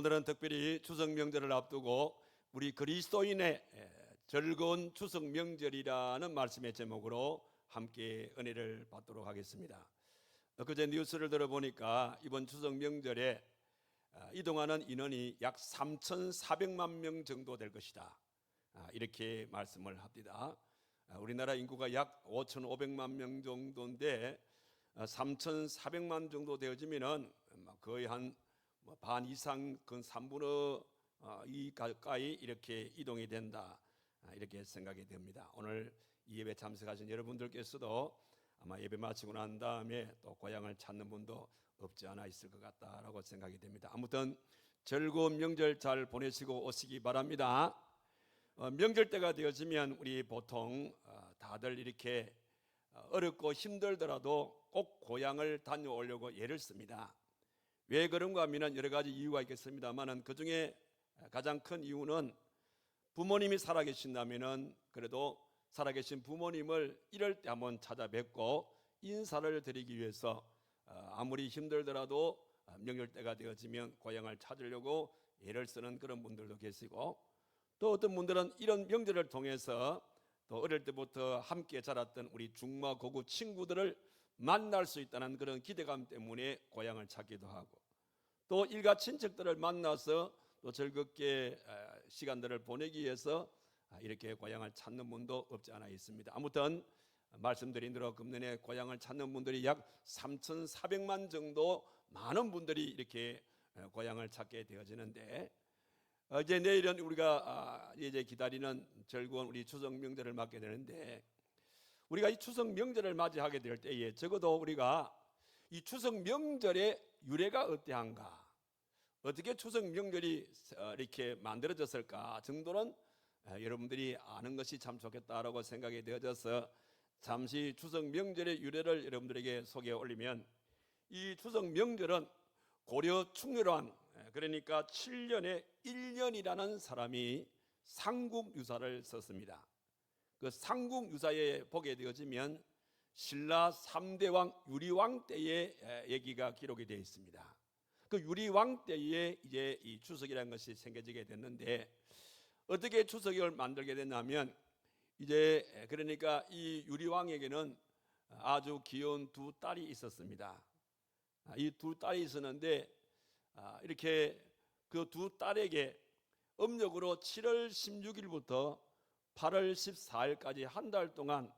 오늘은 특별히 추석 명절을 앞두고 우리 그리스도인의 즐거운 추석 명절이라는 말씀의 제목으로 함께 은혜를 받도록 하겠습니다. 그제 뉴스를 들어보니까 이번 추석 명절에 이동하는 인원이 약 3,400만 명 정도 될 것이다, 이렇게 말씀을 합니다. 우리나라 인구가 약 5,500만 명 정도인데 3,400만 정도 되어지면은 거의 한 반 이상, 그 3분의 2 가까이 이렇게 이동이 된다, 이렇게 생각이 됩니다. 오늘 이 예배 참석하신 여러분들께서도 아마 예배 마치고 난 다음에 또 고향을 찾는 분도 없지 않아 있을 것 같다라고 생각이 됩니다. 아무튼 즐거운 명절 잘 보내시고 오시기 바랍니다. 명절 때가 되어지면 우리 보통 다들 이렇게 어렵고 힘들더라도 꼭 고향을 다녀오려고 애를 씁니다. 왜 그런가 하면 여러 가지 이유가 있겠습니다만 그 중에 가장 큰 이유는 부모님이 살아계신다면 그래도 살아계신 부모님을 이럴 때 한번 찾아뵙고 인사를 드리기 위해서 아무리 힘들더라도 명절 때가 되어지면 고향을 찾으려고 애를 쓰는 그런 분들도 계시고, 또 어떤 분들은 이런 명절을 통해서 또 어릴 때부터 함께 자랐던 우리 중마고구 친구들을 만날 수 있다는 그런 기대감 때문에 고향을 찾기도 하고, 또 일가 친척들을 만나서 또 즐겁게 시간들을 보내기 위해서 이렇게 고향을 찾는 분도 없지 않아 있습니다. 아무튼 말씀드린 대로 금년에 고향을 찾는 분들이 약 3,400만 정도, 많은 분들이 이렇게 고향을 찾게 되어지는데, 이제 내일은 우리가 이제 기다리는 즐거운 우리 추석 명절을 맞게 되는데, 우리가 이 추석 명절을 맞이하게 될 때에 적어도 우리가 이 추석 명절의 유래가 어떠한가, 어떻게 추석 명절이 이렇게 만들어졌을까 정도는 여러분들이 아는 것이 참 좋겠다라고 생각이 되어져서 잠시 추석 명절의 유래를 여러분들에게 소개해 올리면, 이 추석 명절은 고려 충렬왕, 그러니까 7년에 1년이라는 사람이 삼국유사를 썼습니다. 그 삼국유사에 보게 되어지면 신라 3대 왕 유리왕 때의 얘기가 기록이 되어 있습니다. 그 유리왕 때에 이제 이 추석이라는 것이 생겨지게 됐는데, 어떻게 추석을 만들게 됐냐면, 이제 그러니까 이 유리왕에게는 아주 귀여운 두 딸이 있었습니다. 이 두 딸이 있었는데 이렇게 그 두 딸에게 음력으로 7월 16일부터 8월 14일까지 한 달 동안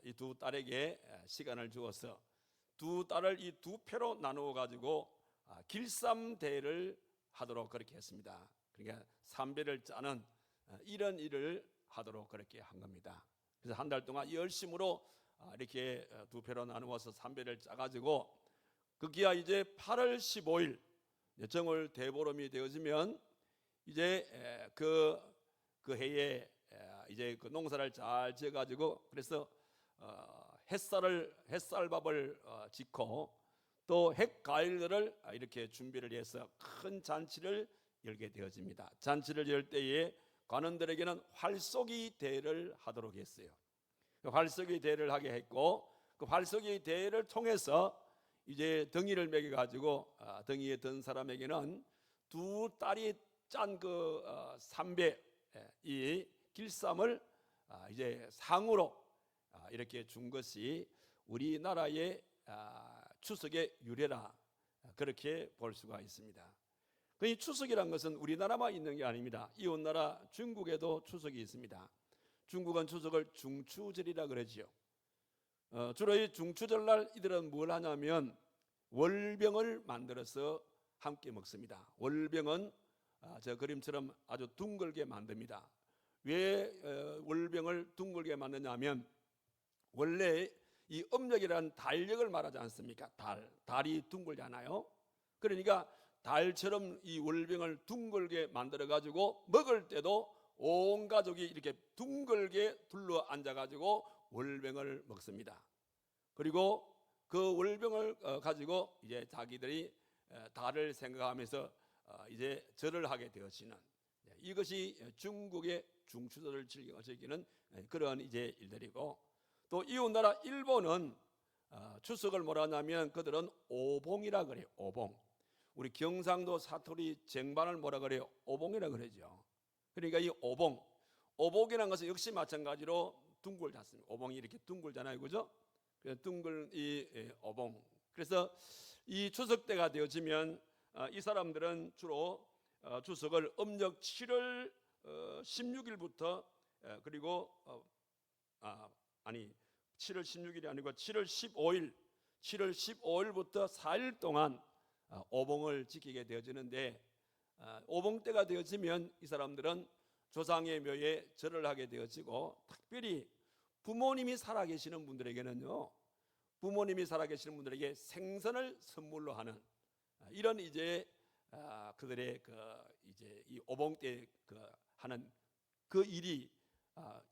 이 두 딸에게 시간을 주어서 두 딸을 이 두 패로 나누어 가지고 길쌈대를 하도록 그렇게 했습니다. 그러니까 삼배를 짜는 이런 일을 하도록 그렇게 한 겁니다. 그래서 한 달 동안 열심으로 이렇게 두 패로 나누어서 삼배를 짜가지고, 그기야 이제 8월 15일 정월 대보름이 되어지면 이제 그 해에 이제 그 농사를 잘 지어가지고, 그래서 햇살밥을 짓고 또 핵과일들을 이렇게 준비를 해서 큰 잔치를 열게 되어집니다. 잔치를 열 때에 관원들에게는 활쏘기 대회를 하도록 했어요. 활쏘기 대회를 하게 했고, 그 활쏘기 대회를 통해서 이제 덩이를 매겨 가지고 덩이에 든 사람에게는 두 딸이 짠 그 삼배, 이 길쌈을 이제 상으로 이렇게 준 것이 우리나라의 추석의 유래라, 그렇게 볼 수가 있습니다. 이 추석이란 것은 우리나라만 있는 게 아닙니다. 이웃나라 중국에도 추석이 있습니다. 중국은 추석을 중추절이라 그러지요. 주로 이 중추절날 이들은 뭘 하냐면 월병을 만들어서 함께 먹습니다. 월병은 저 그림처럼 아주 둥글게 만듭니다. 왜 월병을 둥글게 만드냐면, 원래 이 음력이라는 달력을 말하지 않습니까? 달이 둥글잖아요. 그러니까 달처럼 이 월병을 둥글게 만들어 가지고 먹을 때도 온 가족이 이렇게 둥글게 둘러 앉아 가지고 월병을 먹습니다. 그리고 그 월병을 가지고 이제 자기들이 달을 생각하면서 이제 절을 하게 되어지는, 이것이 중국의 중추절을 즐기는 그런 이제 일들이고, 또 이웃나라 일본은 추석을 뭐라 하냐면 그들은 오봉이라 그래요. 오봉. 우리 경상도 사투리 쟁반을 뭐라 그래요? 오봉이라 그러죠. 그러니까 이 오봉이라는 것은 역시 마찬가지로 둥글 잤습니다. 오봉이 이렇게 둥글잖아요, 그죠? 그래서 둥글 이 오봉. 그래서 이 추석 때가 되어지면 이 사람들은 주로 추석을 음력 7월 16일부터 그리고 아니 7월 16일이 아니고 7월 15일부터 4일 동안 오봉을 지키게 되어지는데, 오봉 때가 되어지면 이 사람들은 조상의 묘에 절을 하게 되어지고, 특별히 부모님이 살아계시는 분들에게는요, 부모님이 살아계시는 분들에게 생선을 선물로 하는 이런 이제 그들의 이제 이 오봉 때 하는 그 일이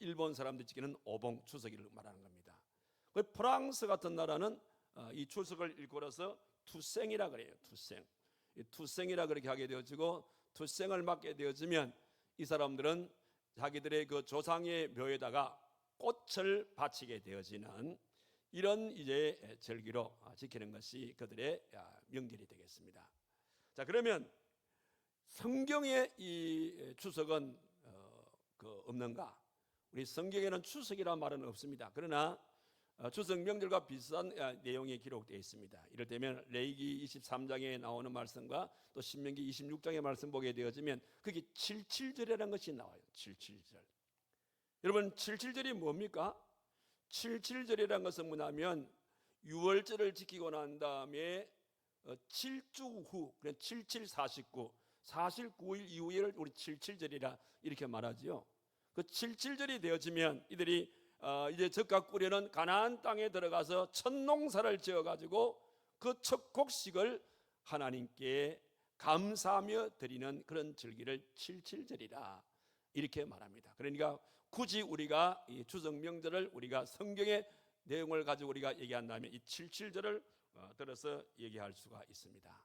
일본 사람들이 지키는 오봉 추석을 말하는 겁니다. 프랑스 같은 나라는 이 추석을 일컬어서 투생이라 그래요. 투생이라 그렇게 하게 되어지고, 투생을 맞게 되어지면 이 사람들은 자기들의 그 조상의 묘에다가 꽃을 바치게 되어지는 이런 이제 절기로 지키는 것이 그들의 명절이 되겠습니다. 자, 그러면 성경에 이 추석은 없는가? 우리 성경에는 추석이라는 말은 없습니다. 그러나 추석 명절과 비슷한 내용이 기록되어 있습니다. 이를테면 레위기 23장에 나오는 말씀과 또 신명기 26장의 말씀 보게 되어지면 거기 77절이라는 것이 나와요. 77절. 여러분, 77절이 뭡니까? 77절이라는 것은 뭐냐면 유월절을 지키고 난 다음에 7주 후, 77, 49, 49일 이후를 우리 77절이라 이렇게 말하지요. 그 77절이 되어지면 이들이 이제 젖과 꿀에는 가나안 땅에 들어가서 첫 농사를 지어가지고 그 첫 곡식을 하나님께 감사하며 드리는 그런 절기를 77절이라 이렇게 말합니다. 그러니까 굳이 우리가 이 추석 명절을 우리가 성경의 내용을 가지고 우리가 얘기한다면 이 77절을 들어서 얘기할 수가 있습니다.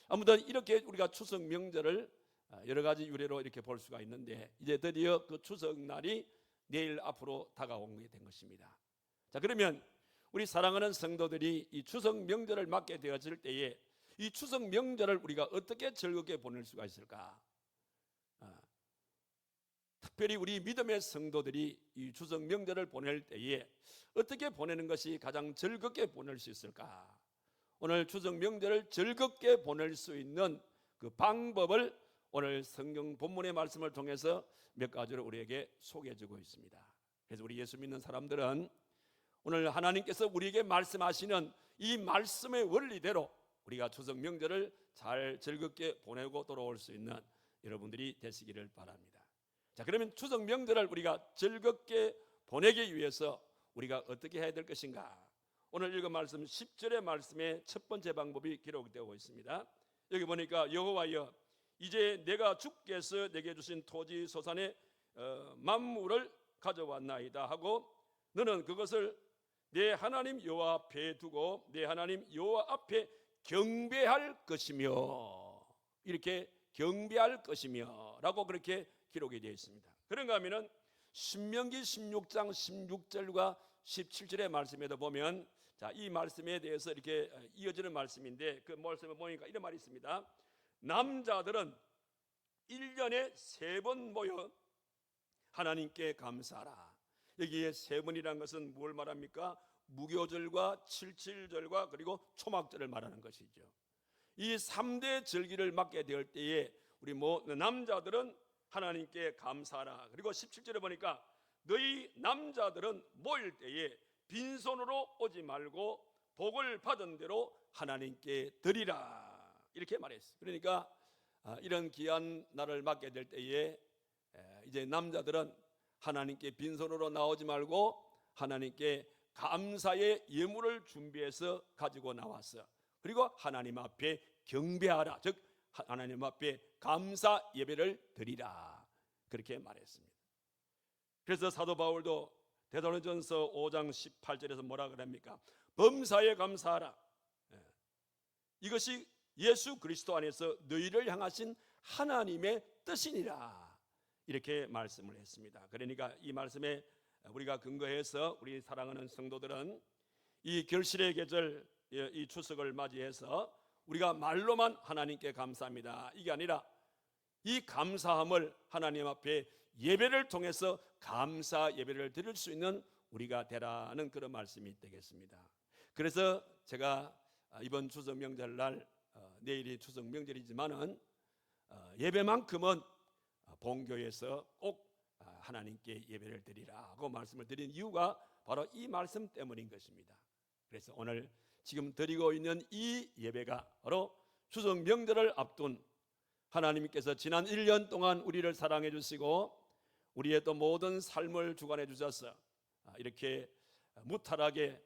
아무튼 이렇게 우리가 추석 명절을 여러 가지 유래로 이렇게 볼 수가 있는데, 이제 드디어 그 추석 날이 내일 앞으로 다가오게 된 것입니다. 자, 그러면 우리 사랑하는 성도들이 이 추석 명절을 맞게 되어질 때에 이 추석 명절을 우리가 어떻게 즐겁게 보낼 수가 있을까? 특별히 우리 믿음의 성도들이 이 추석 명절을 보낼 때에 어떻게 보내는 것이 가장 즐겁게 보낼 수 있을까? 오늘 추석 명절을 즐겁게 보낼 수 있는 그 방법을 오늘 성경 본문의 말씀을 통해서 몇 가지로 우리에게 소개해주고 있습니다. 그래서 우리 예수 믿는 사람들은 오늘 하나님께서 우리에게 말씀하시는 이 말씀의 원리대로 우리가 추석 명절을 잘 즐겁게 보내고 돌아올 수 있는 여러분들이 되시기를 바랍니다. 자, 그러면 추석 명절을 우리가 즐겁게 보내기 위해서 우리가 어떻게 해야 될 것인가? 오늘 읽은 말씀 10절의 말씀의 첫 번째 방법이 기록되고 있습니다. 여기 보니까 여호와여, 이제 내가 주께서 내게 주신 토지 소산의 만물을 가져왔나이다 하고 너는 그것을 내 하나님 여호와 앞에 두고 내 하나님 여호와 앞에 경배할 것이며, 이렇게 경배할 것이며 라고 그렇게 기록이 되어 있습니다. 그런가 하면은 신명기 16장 16절과 17절의 말씀에도 보면, 자, 이 말씀에 대해서 이렇게 이어지는 말씀인데 그 말씀에 보니까 이런 말이 있습니다. 남자들은 1년에 3번 모여 하나님께 감사하라. 여기에 3번이라는 것은 뭘 말합니까? 무교절과 77절과 그리고 초막절을 말하는 것이죠. 이 3대 절기를 맞게 될 때에 우리 남자들은 하나님께 감사하라. 그리고 17절에 보니까 너희 남자들은 모일 때에 빈손으로 오지 말고 복을 받은 대로 하나님께 드리라. 이렇게 말했어요. 그러니까 이런 귀한 날을 맞게 될 때에 이제 남자들은 하나님께 빈손으로 나오지 말고 하나님께 감사의 예물을 준비해서 가지고 나왔어. 그리고 하나님 앞에 경배하라. 즉 하나님 앞에 감사 예배를 드리라. 그렇게 말했습니다. 그래서 사도 바울도 데살로니가전서 5장 18절에서 뭐라 그럽니까? 범사에 감사하라. 이것이 예수 그리스도 안에서 너희를 향하신 하나님의 뜻이니라. 이렇게 말씀을 했습니다. 그러니까 이 말씀에 우리가 근거해서 우리 사랑하는 성도들은 이 결실의 계절, 이 추석을 맞이해서 우리가 말로만 하나님께 감사합니다, 이게 아니라 이 감사함을 하나님 앞에 예배를 통해서 감사 예배를 드릴 수 있는 우리가 되라는 그런 말씀이 되겠습니다. 그래서 제가 이번 추석 명절날, 내일이 추석 명절이지만은 예배만큼은 본교에서 꼭 하나님께 예배를 드리라고 말씀을 드린 이유가 바로 이 말씀 때문인 것입니다. 그래서 오늘 지금 드리고 있는 이 예배가 바로 추석 명절을 앞둔 하나님께서 지난 1년 동안 우리를 사랑해 주시고 우리의 또 모든 삶을 주관해 주셔서 이렇게 무탈하게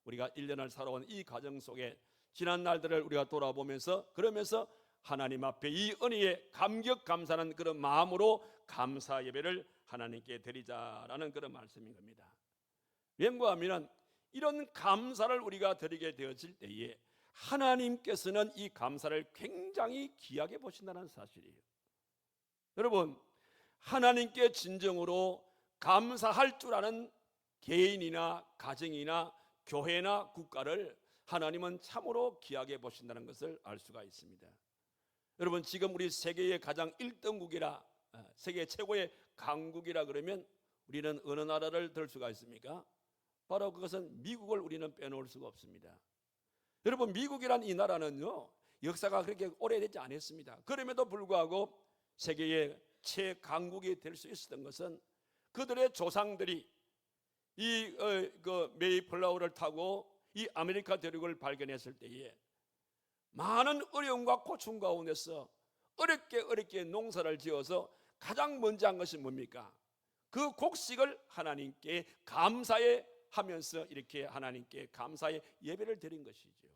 우리가 1년을 살아온 이 과정 속에 지난 날들을 우리가 돌아보면서, 그러면서 하나님 앞에 이 은혜에 감격 감사하는 그런 마음으로 감사 예배를 하나님께 드리자라는 그런 말씀인 겁니다. 왠가 하면 이런 감사를 우리가 드리게 되어질 때에 하나님께서는 이 감사를 굉장히 귀하게 보신다는 사실이에요. 여러분, 하나님께 진정으로 감사할 줄 아는 개인이나 가정이나 교회나 국가를 하나님은 참으로 귀하게 보신다는 것을 알 수가 있습니다. 여러분, 지금 우리 세계의 가장 1등국이라, 세계 최고의 강국이라 그러면 우리는 어느 나라를 들 수가 있습니까? 바로 그것은 미국을 우리는 빼놓을 수가 없습니다. 여러분, 미국이란 이 나라는요, 역사가 그렇게 오래되지 않았습니다. 그럼에도 불구하고 세계의 최강국이 될 수 있었던 것은 그들의 조상들이 이 메이플라워를 타고 이 아메리카 대륙을 발견했을 때에 많은 어려움과 고충 가운데서 어렵게 농사를 지어서 가장 먼저 한 것이 뭡니까? 그 곡식을 하나님께 감사해 하면서 이렇게 하나님께 감사의 예배를 드린 것이죠.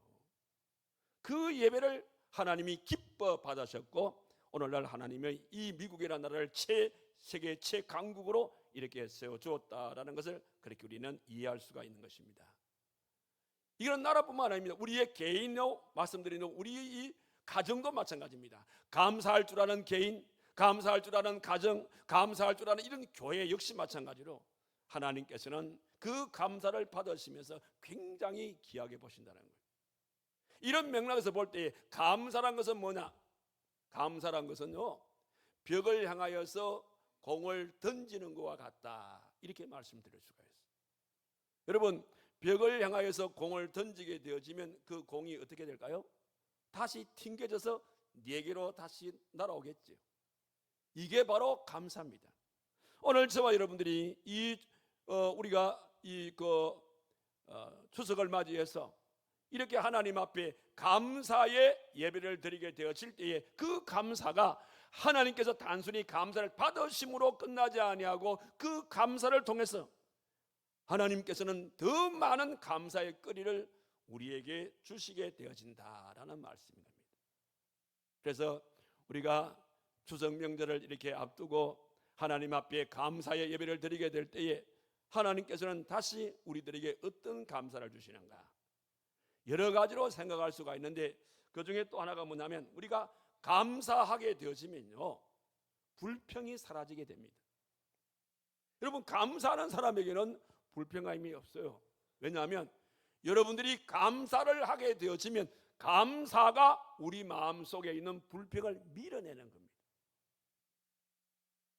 그 예배를 하나님이 기뻐 받으셨고 오늘날 하나님의 이 미국이라는 나라를 세계 최강국으로 이렇게 세워주었다라는 것을 그렇게 우리는 이해할 수가 있는 것입니다. 이런 나라뿐만 아닙니다. 우리의 개인으로 말씀드리는 우리의 이 가정도 마찬가지입니다. 감사할 줄 아는 개인, 감사할 줄 아는 가정, 감사할 줄 아는 이런 교회 역시 마찬가지로 하나님께서는 그 감사를 받으시면서 굉장히 귀하게 보신다는 거예요. 이런 맥락에서 볼 때 감사란 것은 뭐냐? 감사란 것은요, 벽을 향하여서 공을 던지는 것과 같다, 이렇게 말씀드릴 수가 있어요. 여러분, 벽을 향하여서 공을 던지게 되어지면 그 공이 어떻게 될까요? 다시 튕겨져서 네개로 다시 날아오겠죠. 이게 바로 감사입니다. 오늘 저와 여러분들이 우리가 추석을 맞이해서 이렇게 하나님 앞에 감사의 예배를 드리게 되어질 때에 그 감사가 하나님께서 단순히 감사를 받으심으로 끝나지 아니하고 그 감사를 통해서 하나님께서는 더 많은 감사의 거리를 우리에게 주시게 되어진다라는 말씀인 겁니다. 그래서 우리가 추석 명절을 이렇게 앞두고 하나님 앞에 감사의 예배를 드리게 될 때에 하나님께서는 다시 우리들에게 어떤 감사를 주시는가? 여러 가지로 생각할 수가 있는데 그 중에 또 하나가 뭐냐면 우리가 감사하게 되어지면요, 불평이 사라지게 됩니다. 여러분, 감사하는 사람에게는 불평함이 없어요. 왜냐하면 여러분들이 감사를 하게 되어지면 감사가 우리 마음속에 있는 불평을 밀어내는 겁니다.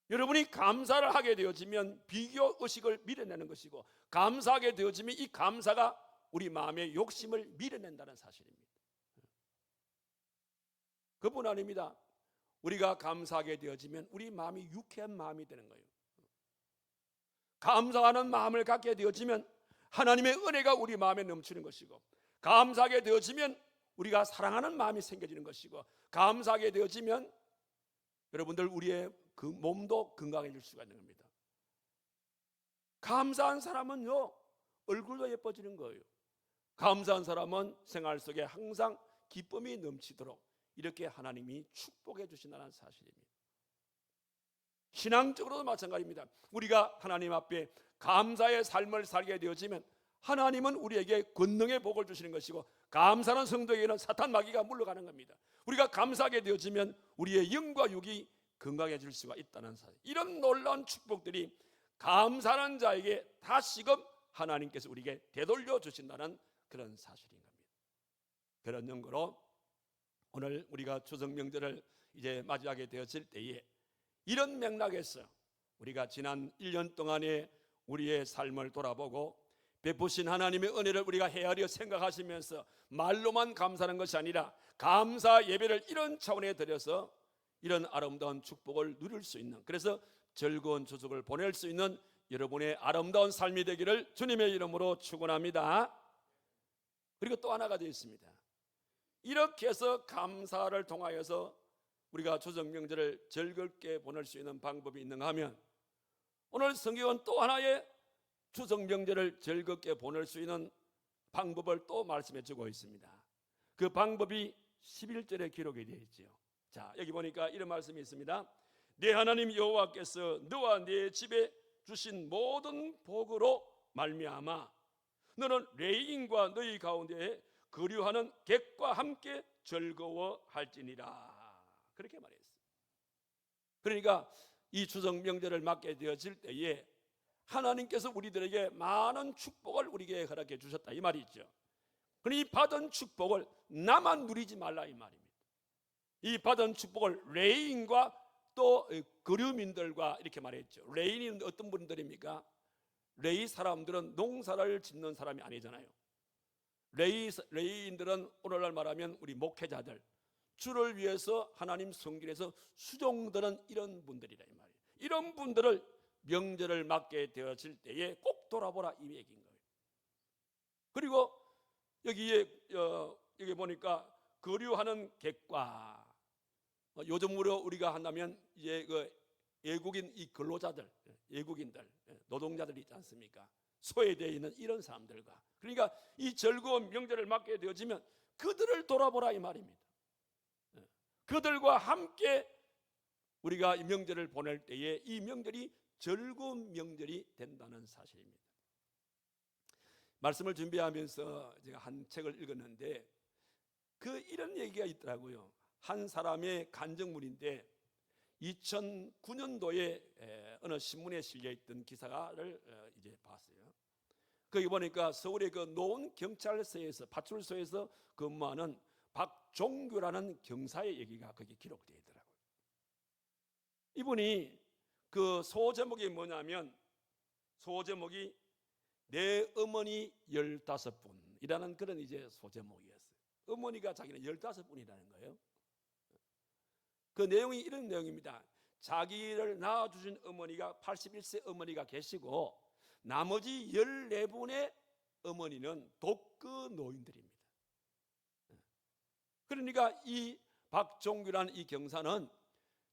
여러분이 감사를 하게 되어지면 비교 의식을 밀어내는 것이고, 감사하게 되어지면 이 감사가 우리 마음의 욕심을 밀어낸다는 사실입니다. 그뿐 아닙니다. 우리가 감사하게 되어지면 우리 마음이 유쾌한 마음이 되는 거예요. 감사하는 마음을 갖게 되어지면 하나님의 은혜가 우리 마음에 넘치는 것이고, 감사하게 되어지면 우리가 사랑하는 마음이 생겨지는 것이고, 감사하게 되어지면 여러분들 우리의 그 몸도 건강해질 수가 있는 겁니다. 감사한 사람은요, 얼굴도 예뻐지는 거예요. 감사한 사람은 생활 속에 항상 기쁨이 넘치도록 이렇게 하나님이 축복해 주신다는 사실입니다. 신앙적으로도 마찬가지입니다. 우리가 하나님 앞에 감사의 삶을 살게 되어지면 하나님은 우리에게 권능의 복을 주시는 것이고, 감사하는 성도에게는 사탄 마귀가 물러가는 겁니다. 우리가 감사하게 되어지면 우리의 영과 육이 건강해질 수가 있다는 사실, 이런 놀라운 축복들이 감사하는 자에게 다시금 하나님께서 우리에게 되돌려 주신다는 그런 사실인 겁니다. 그런 연고로 오늘 우리가 추석 명절을 이제 맞이하게 되었을 때에 이런 맥락에서 우리가 지난 1년 동안의 우리의 삶을 돌아보고 베푸신 하나님의 은혜를 우리가 헤아려 생각하시면서 말로만 감사하는 것이 아니라 감사 예배를 이런 차원에 드려서 이런 아름다운 축복을 누릴 수 있는, 그래서 즐거운 추석을 보낼 수 있는 여러분의 아름다운 삶이 되기를 주님의 이름으로 축원합니다. 그리고 또 하나가 되어 있습니다. 이렇게 해서 감사를 통하여서 우리가 추석 명절을 즐겁게 보낼 수 있는 방법이 있는가 하면, 오늘 성경은 또 하나의 추석 명절을 즐겁게 보낼 수 있는 방법을 또 말씀해 주고 있습니다. 그 방법이 11절에 기록이 되어 있죠. 자, 여기 보니까 이런 말씀이 있습니다. 내 하나님 여호와께서 너와 네 집에 주신 모든 복으로 말미암아 너는 레인과 너희 가운데에 거류하는 객과 함께 즐거워할지니라. 그렇게 말했어요. 그러니까 이 추석 명절을 맞게 되어질 때에 하나님께서 우리들에게 많은 축복을 우리에게 허락해 주셨다 이 말이죠. 그러니 이 받은 축복을 나만 누리지 말라 이 말입니다. 이 받은 축복을 레인과 또 거류민들과 이렇게 말했죠. 레인은 어떤 분들입니까? 레이 사람들은 농사를 짓는 사람이 아니잖아요. 레이인들은 오늘날 말하면 우리 목회자들, 주를 위해서 하나님 성길에서 수종드는 이런 분들이라 이 말이에요. 이런 분들을 명절을 맞게 되어질 때에 꼭 돌아보라 이 얘기인 거예요. 그리고 여기 보니까 거류하는 객과, 요즘으로 우리가 한다면 이제 그 외국인 이 근로자들, 외국인들, 노동자들 있지 않습니까? 소외되어 있는 이런 사람들과, 그러니까 이 즐거운 명절을 맞게 되어지면 그들을 돌아보라 이 말입니다. 그들과 함께 우리가 이 명절을 보낼 때에 이 명절이 즐거운 명절이 된다는 사실입니다. 말씀을 준비하면서 제가 한 책을 읽었는데 이런 얘기가 있더라고요. 한 사람의 간증물인데 2009년도에 어느 신문에 실려있던 기사를 이제 봤어요. 거기 보니까 서울의 그 노원 경찰서에서 파출소에서 근무하는 박종규라는 경사의 얘기가 거기 기록되어 있더라고요. 이분이 그 소제목이 뭐냐면, 소제목이 내 어머니 15분이라는 그런 이제 소제목이었어요. 어머니가 자기는 15분이라는 거예요. 그 내용이 이런 내용입니다. 자기를 낳아주신 어머니가 81세 어머니가 계시고 나머지 14분의 어머니는 독거 노인들입니다. 그러니까 이 박종규라는 이 경사는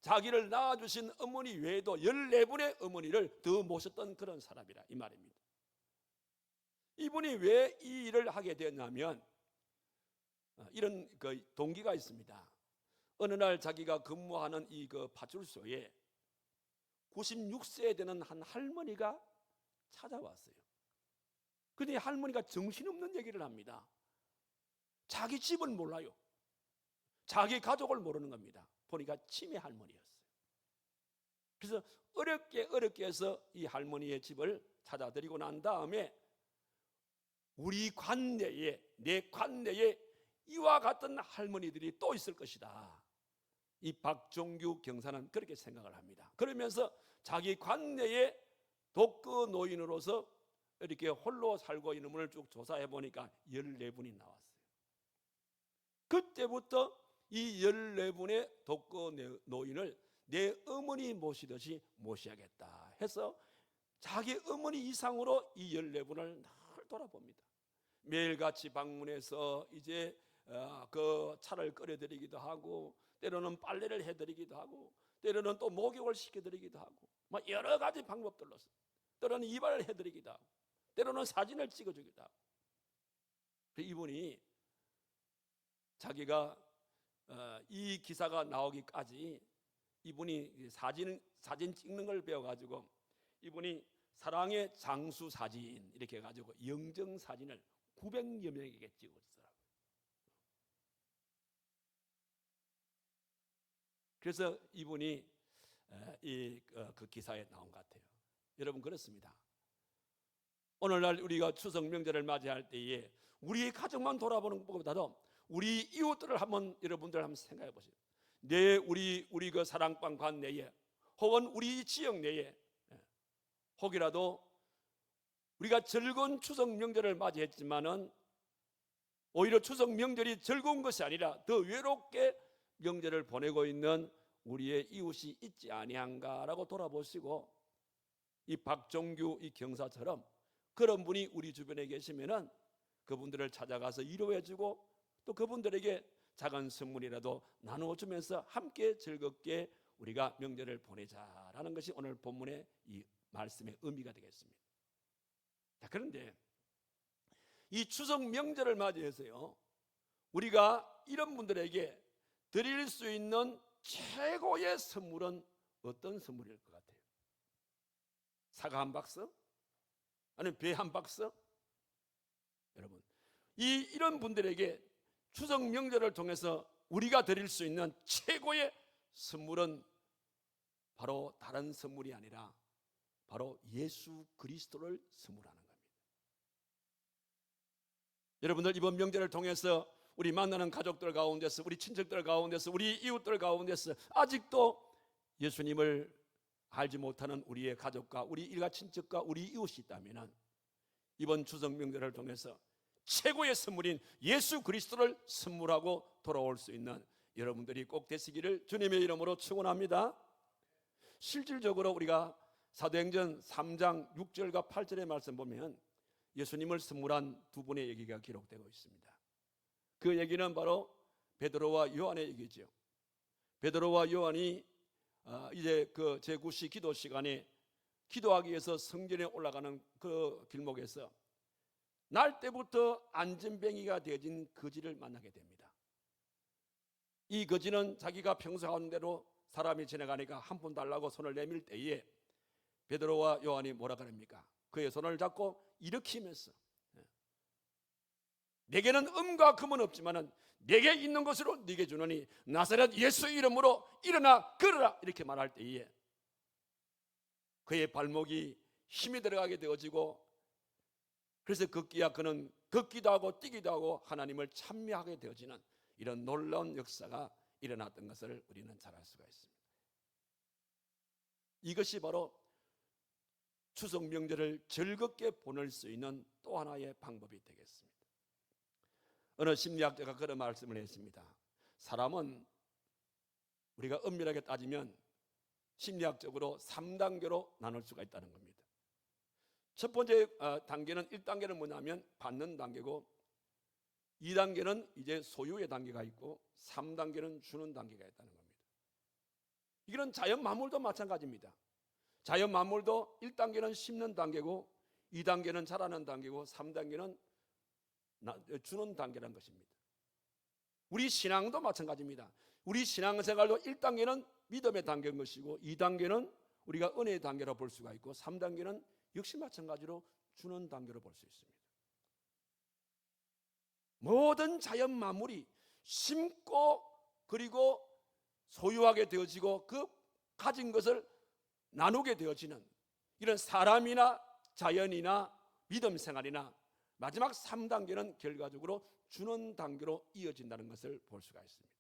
자기를 낳아주신 어머니 외에도 14분의 어머니를 더 모셨던 그런 사람이라 이 말입니다. 이분이 왜 이 일을 하게 되었냐면 이런 그 동기가 있습니다. 어느 날 자기가 근무하는 이 그 파출소에 96세 되는 한 할머니가 찾아왔어요. 근데 할머니가 정신없는 얘기를 합니다. 자기 집은 몰라요. 자기 가족을 모르는 겁니다. 보니까 치매 할머니였어요. 그래서 어렵게 해서 이 할머니의 집을 찾아드리고 난 다음에 우리 관내에, 내 관내에 이와 같은 할머니들이 또 있을 것이다. 이 박종규 경사는 그렇게 생각을 합니다. 그러면서 자기 관내에 독거 노인으로서 이렇게 홀로 살고 있는 분을 쭉 조사해 보니까 14분이 나왔어요. 그때부터 이 14분의 독거 노인을 내 어머니 모시듯이 모셔야겠다 해서 자기 어머니 이상으로 이 14분을 늘 돌아봅니다. 매일같이 방문해서 이제 그 차를 끓여드리기도 하고, 때로는 빨래를 해드리기도 하고, 때로는 또 목욕을 시켜드리기도 하고, 뭐 여러 가지 방법들로서 때로는 이발을 해드리기도 하고, 때로는 사진을 찍어주기도 하고. 이분이 자기가 이 기사가 나오기까지 이분이 사진 찍는 걸 배워가지고 이분이 사랑의 장수 사진 이렇게 해가지고 영정 사진을 900여 명에게 찍었어요. 그래서 이분이 그 기사에 나온 것 같아요. 여러분 그렇습니다. 오늘날 우리가 추석 명절을 맞이할 때에 우리의 가정만 돌아보는 것보다도 우리 이웃들을 한번 여러분들 한번 생각해 보세요. 우리 그 사랑방 관내에 혹은 우리 지역 내에 혹이라도 우리가 즐거운 추석 명절을 맞이했지만은 오히려 추석 명절이 즐거운 것이 아니라 더 외롭게 명절을 보내고 있는 우리의 이웃이 있지 아니한가라고 돌아보시고, 이 박종규 이 경사처럼 그런 분이 우리 주변에 계시면은 그분들을 찾아가서 위로해주고 또 그분들에게 작은 선물이라도 나누어주면서 함께 즐겁게 우리가 명절을 보내자라는 것이 오늘 본문의 이 말씀의 의미가 되겠습니다. 자, 그런데 이 추석 명절을 맞이해서요, 우리가 이런 분들에게 드릴 수 있는 최고의 선물은 어떤 선물일 것 같아요? 사과 한 박스? 아니면 배 한 박스? 여러분, 이런 분들에게 추석 명절을 통해서 우리가 드릴 수 있는 최고의 선물은 바로 다른 선물이 아니라 바로 예수 그리스도를 선물하는 겁니다. 여러분들, 이번 명절을 통해서 우리 만나는 가족들 가운데서, 우리 친척들 가운데서, 우리 이웃들 가운데서 아직도 예수님을 알지 못하는 우리의 가족과 우리 일가 친척과 우리 이웃이 있다면 이번 추석 명절을 통해서 최고의 선물인 예수 그리스도를 선물하고 돌아올 수 있는 여러분들이 꼭 되시기를 주님의 이름으로 축원합니다. 실질적으로 우리가 사도행전 3장 6절과 8절의 말씀 보면 예수님을 선물한 두 분의 얘기가 기록되고 있습니다. 그 얘기는 바로 베드로와 요한의 얘기죠. 베드로와 요한이 이제 그 제9시 기도 시간에 기도하기 위해서 성전에 올라가는 그 길목에서 날 때부터 안전뱅이가 되어진 거지를 만나게 됩니다. 이 거지는 자기가 평소 하는 대로 사람이 지나가니까 한 푼 달라고 손을 내밀 때에 베드로와 요한이 뭐라 그럽니까? 그의 손을 잡고 일으키면서 내게는 음과 금은 없지만은 내게 있는 것으로 네게 주노니 나사렛 예수 이름으로 일어나 걸어라, 이렇게 말할 때에 그의 발목이 힘이 들어가게 되어지고, 그래서 걷기야 그는 걷기도 하고 뛰기도 하고 하나님을 찬미하게 되어지는 이런 놀라운 역사가 일어났던 것을 우리는 잘 알 수가 있습니다. 이것이 바로 추석 명절을 즐겁게 보낼 수 있는 또 하나의 방법이 되겠습니다. 어느 심리학자가 그런 말씀을 했습니다. 사람은 우리가 엄밀하게 따지면 심리학적으로 3단계로 나눌 수가 있다는 겁니다. 첫 번째 단계는 1단계는 뭐냐면 받는 단계고, 2단계는 이제 소유의 단계가 있고, 3단계는 주는 단계가 있다는 겁니다. 이건 자연 만물도 마찬가지입니다. 자연 만물도 1단계는 심는 단계고, 2단계는 자라는 단계고, 3단계는 주는 단계라는 것입니다. 우리 신앙도 마찬가지입니다. 우리 신앙생활도 1단계는 믿음의 단계인 것이고, 2단계는 우리가 은혜의 단계로 볼 수가 있고, 3단계는 역시 마찬가지로 주는 단계로 볼 수 있습니다. 모든 자연 만물이 심고 그리고 소유하게 되어지고 그 가진 것을 나누게 되어지는 이런 사람이나 자연이나 믿음 생활이나 마지막 3단계는 결과적으로 주는 단계로 이어진다는 것을 볼 수가 있습니다.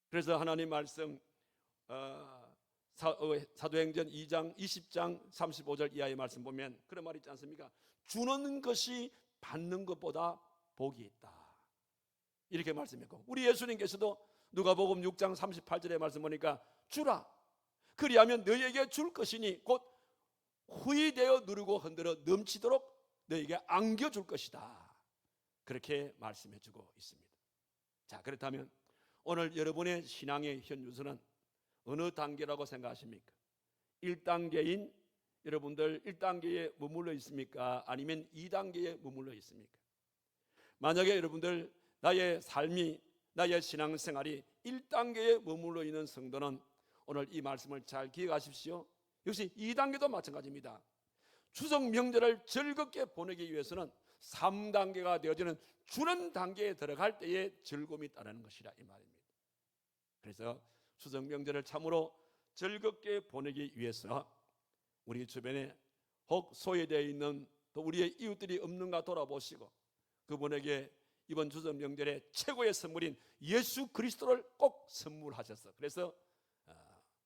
그래서 하나님 말씀 사도행전 2장 20장 35절 이하의 말씀 보면 그런 말이 있지 않습니까? 주는 것이 받는 것보다 복이 있다, 이렇게 말씀했고, 우리 예수님께서도 누가복음 6장 38절의 말씀 보니까 주라, 그리하면 너희에게 줄 것이니 곧 후히되어 누르고 흔들어 넘치도록 너희에게 안겨줄 것이다, 그렇게 말씀해 주고 있습니다. 자, 그렇다면 오늘 여러분의 신앙의 현주소는 어느 단계라고 생각하십니까? 1단계인 여러분들 1단계에 머물러 있습니까? 아니면 2단계에 머물러 있습니까? 만약에 여러분들 나의 삶이, 나의 신앙생활이 1단계에 머물러 있는 성도는 오늘 이 말씀을 잘 기억하십시오. 역시 2단계도 마찬가지입니다. 추석 명절을 즐겁게 보내기 위해서는 3단계가 되어지는 주는 단계에 들어갈 때에 즐거움이 따르는 것이라 이 말입니다. 그래서 추석 명절을 참으로 즐겁게 보내기 위해서 우리 주변에 혹 소외되어 있는 또 우리의 이웃들이 없는가 돌아보시고 그분에게 이번 추석 명절에 최고의 선물인 예수 그리스도를 꼭 선물하셔서 그래서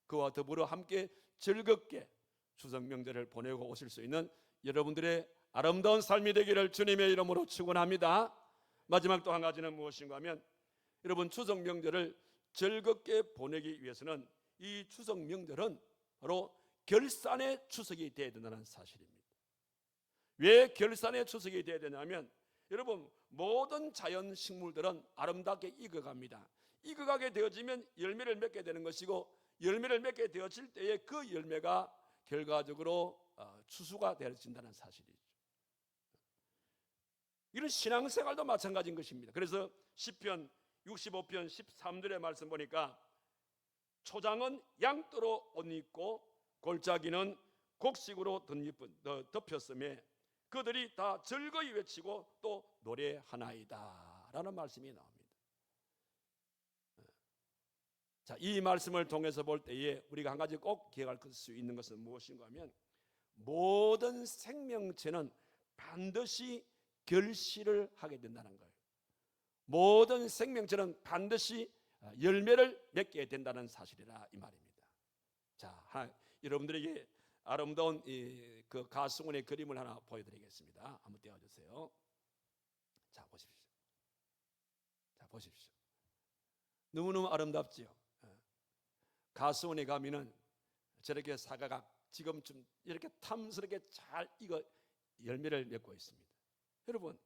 그와 더불어 함께 즐겁게 추석 명절을 보내고 오실 수 있는 여러분들의 아름다운 삶이 되기를 주님의 이름으로 축원합니다. 마지막 또 한 가지는 무엇인가 하면 여러분 추석 명절을 즐겁게 보내기 위해서는 이 추석 명절은 바로 결산의 추석이 되어야 된다는 사실입니다. 왜 결산의 추석이 되어야 되냐면 여러분 모든 자연 식물들은 아름답게 익어갑니다. 익어가게 되어지면 열매를 맺게 되는 것이고 열매를 맺게 되어질 때에 그 열매가 결과적으로 추수가 되어진다는 사실이죠. 이런 신앙생활도 마찬가지인 것입니다. 그래서 시편 65편 13절의 말씀 보니까 초장은 양떼로 옷 입고 골짜기는 곡식으로 덮였음에 그들이 다 즐거이 외치고 또 노래하나이다 라는 말씀이 나옵니다. 자, 이 말씀을 통해서 볼 때에 우리가 한 가지 꼭 기억할 수 있는 것은 무엇인가 하면 모든 생명체는 반드시 결실을 하게 된다는 거예요. 모든 생명체는 반드시 열매를 맺게 된다는 사실이라 이 말입니다. 자, 여러분들에게 아름다운 그 가수원의 그림을 하나 보여드리겠습니다. 한번 띄워주세요. 자, 보십시오. 자, 보십시오. 너무너무 아름답지요. 가수원에 가면은 저렇게 사과가 지금쯤 이렇게 탐스럽게 잘 익어 열매를 맺고 있습니다. 여러분,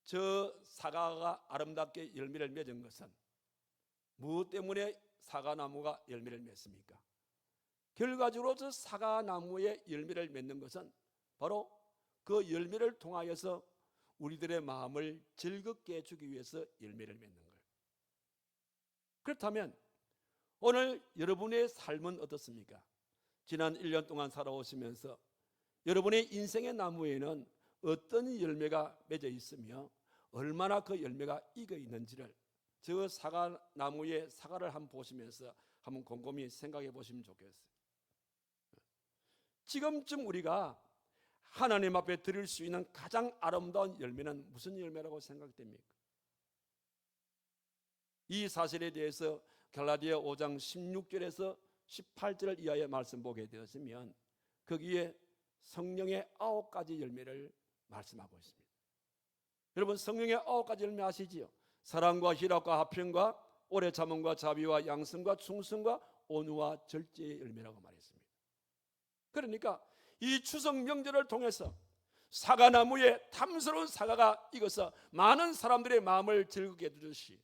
저 사과가 아름답게 열매를 맺은 것은 무엇 때문에 사과나무가 열매를 맺습니까? 결과적으로 저 사과나무에 열매를 맺는 것은 바로 그 열매를 통하여서 우리들의 마음을 즐겁게 해주기 위해서 열매를 맺는 거예요. 그렇다면 오늘 여러분의 삶은 어떻습니까? 지난 1년 동안 살아오시면서 여러분의 인생의 나무에는 어떤 열매가 맺어 있으며 얼마나 그 열매가 익어 있는지를 저 사과나무의 사과를 한번 보시면서 한번 곰곰이 생각해 보시면 좋겠어요. 지금쯤 우리가 하나님 앞에 드릴 수 있는 가장 아름다운 열매는 무슨 열매라고 생각됩니까? 이 사실에 대해서 갈라디아 5장 16절에서 18절 이하의 말씀 보게 되었으면 거기에 성령의 9가지 열매를 말씀하고 있습니다. 여러분 성령의 9가지 열매 아시지요? 사랑과 희락과 화평과 오래 참음과 자비와 양성과 충성과 온유와 절제의 열매라고 말했습니다. 그러니까 이 추석 명절을 통해서 사과나무에 탐스러운 사과가 익어서 많은 사람들의 마음을 즐겁게 해주듯이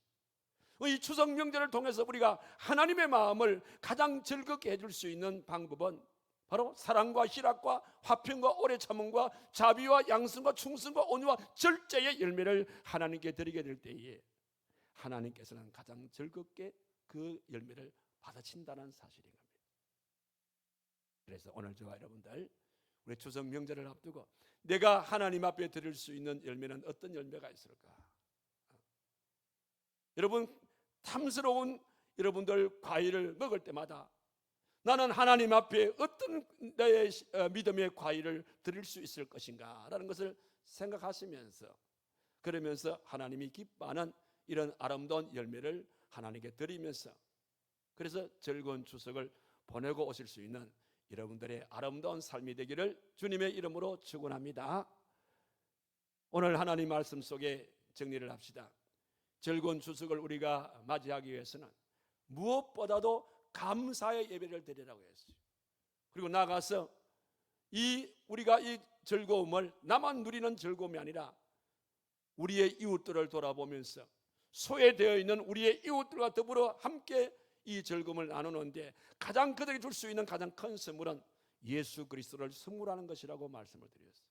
이 추석 명절을 통해서 우리가 하나님의 마음을 가장 즐겁게 해줄 수 있는 방법은 바로 사랑과 희락과 화평과 오래 참음과 자비와 양성과 충성과 온유와 절제의 열매를 하나님께 드리게 될 때에 하나님께서는 가장 즐겁게 그 열매를 받아친다는 사실인 겁니다. 그래서 오늘 저와 여러분들 우리 추석 명절을 앞두고 내가 하나님 앞에 드릴 수 있는 열매는 어떤 열매가 있을까? 여러분 탐스러운 여러분들 과일을 먹을 때마다 나는 하나님 앞에 어떤 나의 믿음의 과일을 드릴 수 있을 것인가 라는 것을 생각하시면서 그러면서 하나님이 기뻐하는 이런 아름다운 열매를 하나님께 드리면서 그래서 즐거운 추석을 보내고 오실 수 있는 여러분들의 아름다운 삶이 되기를 주님의 이름으로 축원합니다. 오늘 하나님 말씀 속에 정리를 합시다. 즐거운 추석을 우리가 맞이하기 위해서는 무엇보다도 감사의 예배를 드리라고 했어요. 그리고 나가서 우리가 이 즐거움을 나만 누리는 즐거움이 아니라 우리의 이웃들을 돌아보면서 소외되어 있는 우리의 이웃들과 더불어 함께 이 즐거움을 나누는데 가장 그들이 줄 수 있는 가장 큰 선물은 예수 그리스도를 선물하는 것이라고 말씀을 드렸어요.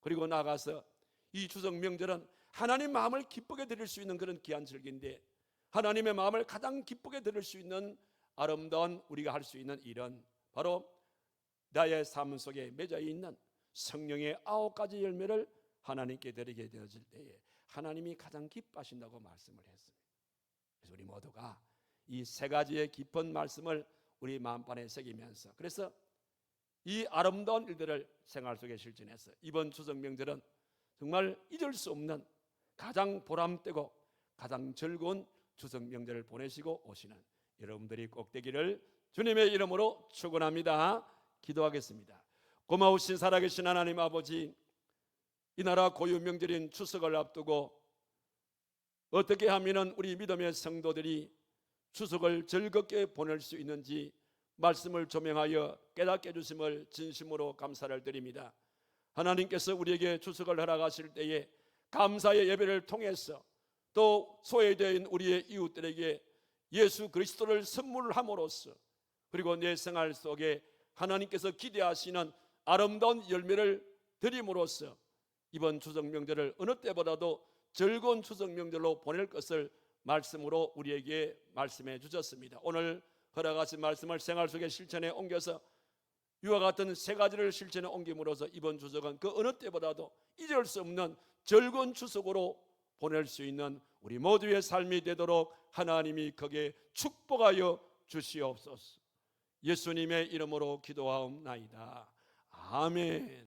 그리고 나가서 이 추석 명절은 하나님 마음을 기쁘게 드릴 수 있는 그런 귀한 절기인데 하나님의 마음을 가장 기쁘게 드릴 수 있는 아름다운 우리가 할 수 있는 일은 바로 나의 삶 속에 맺어 있는 성령의 9가지 열매를 하나님께 드리게 되어질 때에 하나님이 가장 기뻐하신다고 말씀을 했습니다. 그래서 우리 모두가 이 3가지의 깊은 말씀을 우리 마음판에 새기면서 그래서 이 아름다운 일들을 생활 속에 실천해서 이번 추석 명절은 정말 잊을 수 없는 가장 보람되고 가장 즐거운 추석 명절을 보내시고 오시는 여러분들이 꼭 되기를 주님의 이름으로 축원합니다. 기도하겠습니다. 고마우신 살아계신 하나님 아버지, 이 나라 고유 명절인 추석을 앞두고 어떻게 하면 우리 믿음의 성도들이 추석을 즐겁게 보낼 수 있는지 말씀을 조명하여 깨닫게 해주심을 진심으로 감사를 드립니다. 하나님께서 우리에게 추석을 허락하실 때에 감사의 예배를 통해서 또 소외되어 있는 우리의 이웃들에게 예수 그리스도를 선물함으로써 그리고 내 생활 속에 하나님께서 기대하시는 아름다운 열매를 드림으로써 이번 추석 명절을 어느 때보다도 즐거운 추석 명절로 보낼 것을 말씀으로 우리에게 말씀해 주셨습니다. 오늘 허락하신 말씀을 생활 속에 실천에 옮겨서 이와 같은 세 가지를 실천에 옮김으로써 이번 추석은 그 어느 때보다도 잊을 수 없는 즐거운 추석으로 보낼 수 있는 우리 모두의 삶이 되도록 하나님이 거기에 축복하여 주시옵소서. 예수님의 이름으로 기도하옵나이다. 아멘.